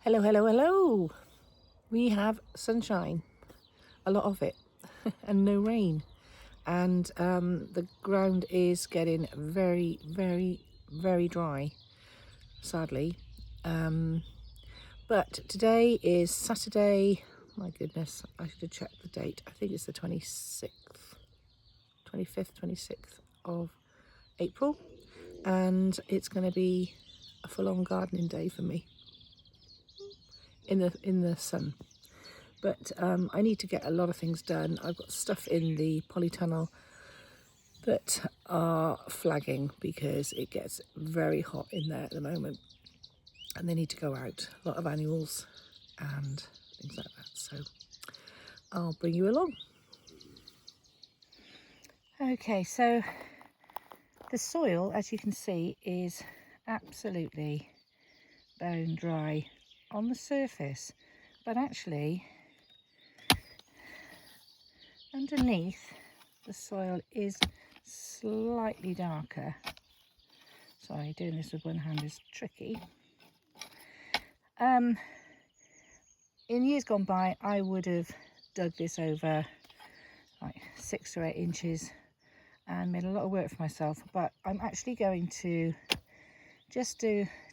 Hello, hello, hello. We have sunshine, a lot of it, and no rain. And the ground is getting very, very, very dry, sadly. But today is Saturday. My goodness, I should have checked the date. I think it's the 26th, 25th, 26th of April. And it's going to be a full-on gardening day for me in the sun. But I need to get a lot of things done. I've got stuff in the polytunnel that are flagging because it gets very hot in there at the moment and they need to go out. A lot of annuals and things like that. So I'll bring you along. Okay, so the soil, as you can see, is absolutely bone dry on the surface, but actually underneath the soil is slightly darker. Sorry, doing this with one hand is tricky. In years gone by, I would have dug this over like 6 or 8 inches and made a lot of work for myself, but I'm actually going to just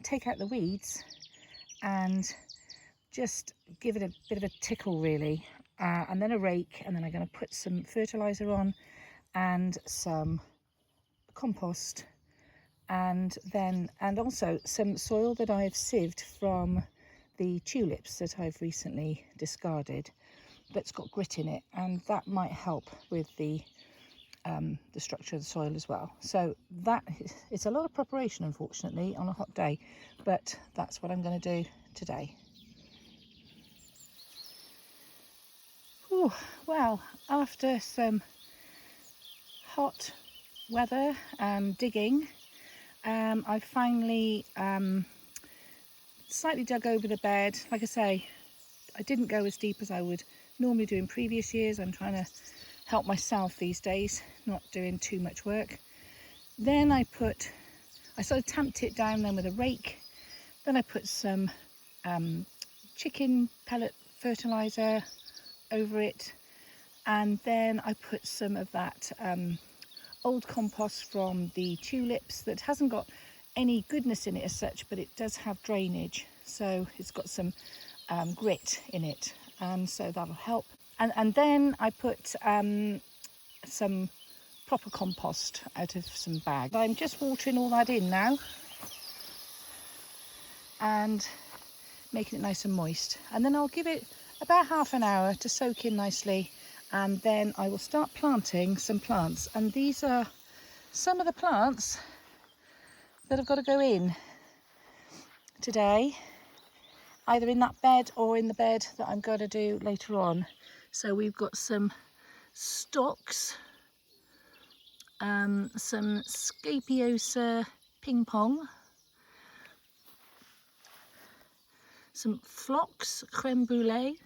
take out the weeds and just give it a bit of a tickle really, and then a rake, and then I'm going to put some fertilizer on and some compost, and also some soil that I've sieved from the tulips that I've recently discarded that's got grit in it, and that might help with the structure of the soil as well. So it's a lot of preparation, unfortunately, on a hot day, but that's what I'm going to do today. Ooh, well, after some hot weather and digging, I finally slightly dug over the bed. Like I say, I didn't go as deep as I would normally do in previous years. I'm trying to help myself these days, not doing too much work. Then I sort of tamped it down then with a rake. Then I put some chicken pellet fertilizer over it, and then I put some of that old compost from the tulips that hasn't got any goodness in it as such, but it does have drainage, so it's got some grit in it, and so that'll help. And then I put some proper compost out of some bags. I'm just watering all that in now and making it nice and moist, and then I'll give it about half an hour to soak in nicely, and then I will start planting some plants. And these are some of the plants that have got to go in today, either in that bed or in the bed that I'm going to do later on. So we've got some stocks, some Scapiosa ping pong, some phlox creme brulee,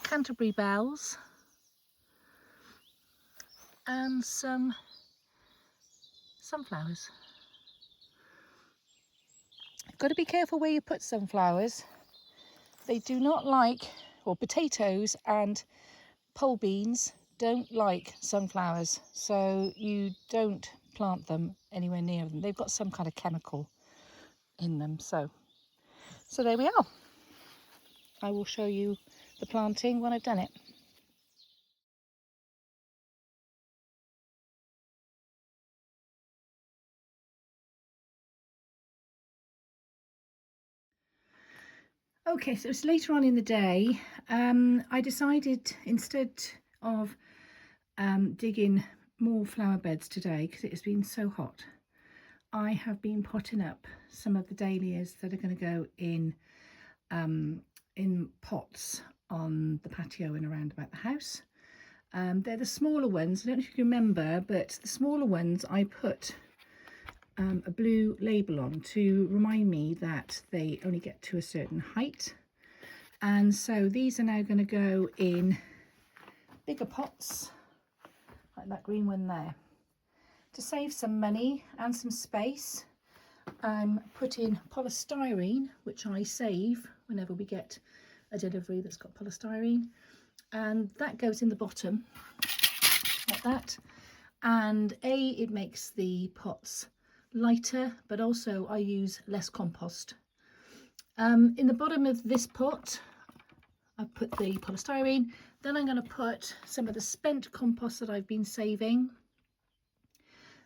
Canterbury bells, and some sunflowers. You've got to be careful where you put sunflowers. They do not like, or potatoes and pole beans don't like sunflowers, so you don't plant them anywhere near them. They've got some kind of chemical in them. So there we are. I will show you the planting when I've done it. Okay, so it's later on in the day. I decided, instead of digging more flower beds today, because it has been so hot, I have been potting up some of the dahlias that are going to go in pots on the patio and around about the house. They're the smaller ones. I don't know if you can remember, but the smaller ones I put a blue label on to remind me that they only get to a certain height. And so these are now going to go in bigger pots, like that green one there. To save some money and some space, I'm putting polystyrene, which I save whenever we get a delivery that's got polystyrene, and that goes in the bottom like that. And it makes the pots lighter, but also I use less compost. In the bottom of this pot I put the polystyrene, then I'm going to put some of the spent compost that I've been saving,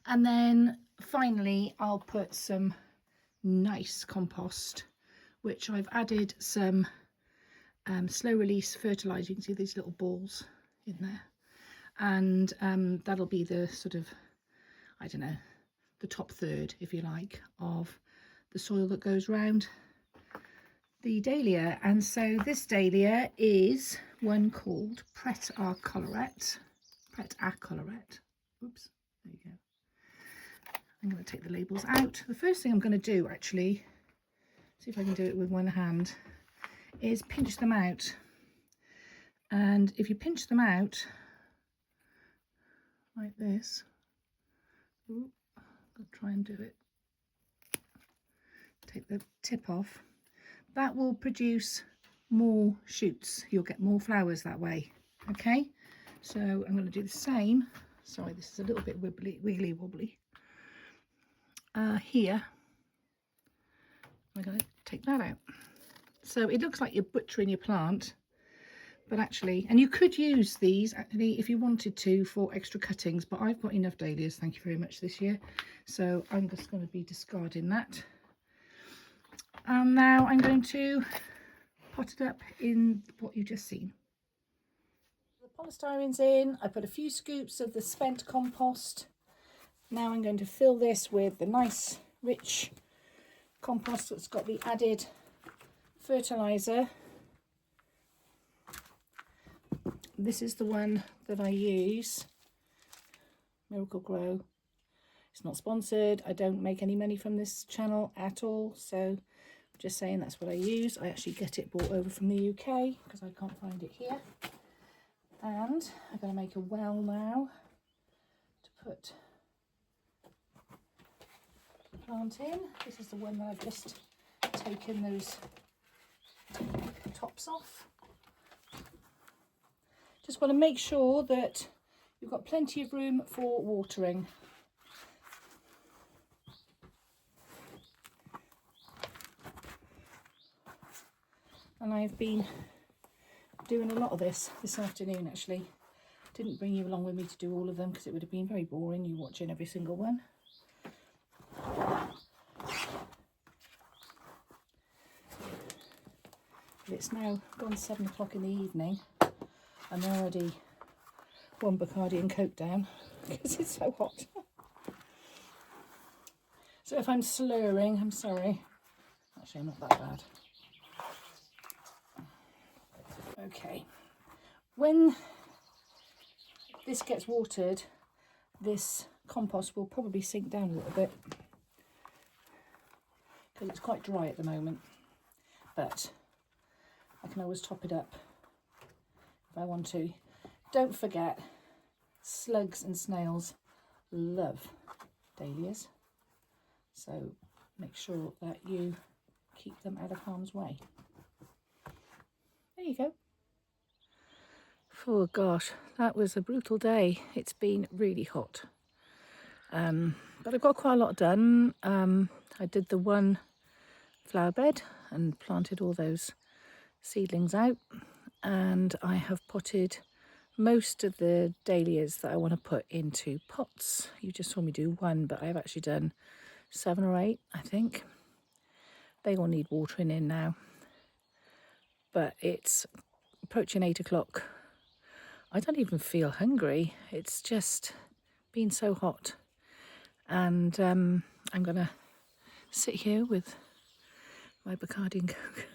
and then finally I'll put some nice compost, which I've added some slow release fertilizer. You can see these little balls in there, and that'll be the sort of, I don't know, the top third, if you like, of the soil that goes round the dahlia. And so this dahlia is one called Pret a Colorette. Oops, there you go. I'm going to take the labels out. The first thing I'm going to do, actually, see if I can do it with one hand, is pinch them out. And if you pinch them out like this, I'll try and do it, take the tip off, that will produce more shoots. You'll get more flowers that way. Okay, so I'm going to do the same. Sorry, this is a little bit wiggly wobbly. Here I'm going to take that out. So it looks like you're butchering your plant, but actually, and you could use these actually if you wanted to for extra cuttings, but I've got enough dahlias, thank you very much, this year, so I'm just going to be discarding that. And now I'm going to pot it up in what you've just seen. The polystyrene's in. I put a few scoops of the spent compost. Now I'm going to fill this with the nice rich compost that's got the added fertilizer. This is the one that I use, Miracle Grow. It's not sponsored. I don't make any money from this channel at all, so just saying that's what I use. I actually get it brought over from the UK because I can't find it here. And I'm going to make a well now to put the plant in. This is the one that I've just taken those tops off. Just want to make sure that you've got plenty of room for watering. And I've been doing a lot of this afternoon actually. Didn't bring you along with me to do all of them because it would have been very boring, you watching every single one. But it's now gone 7 o'clock in the evening. I'm already one Bacardi and Coke down because it's so hot. So if I'm slurring, I'm sorry. Actually, I'm not that bad. Okay, when this gets watered, this compost will probably sink down a little bit because it's quite dry at the moment, but I can always top it up if I want to. Don't forget, slugs and snails love dahlias, so make sure that you keep them out of harm's way. There you go. Oh gosh, that was a brutal day. It's been really hot, but I got quite a lot done. I did the one flower bed and planted all those seedlings out, and I have potted most of the dahlias that I want to put into pots. You just saw me do one, but I've actually done 7 or 8, I think. They all need watering in now, but it's approaching 8 o'clock. I don't even feel hungry. It's just been so hot. And I'm going to sit here with my Bacardi and Coke.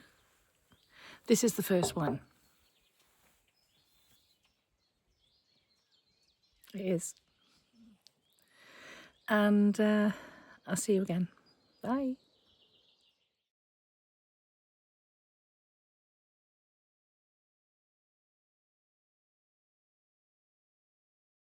This is the first one. It is. And I'll see you again. Bye.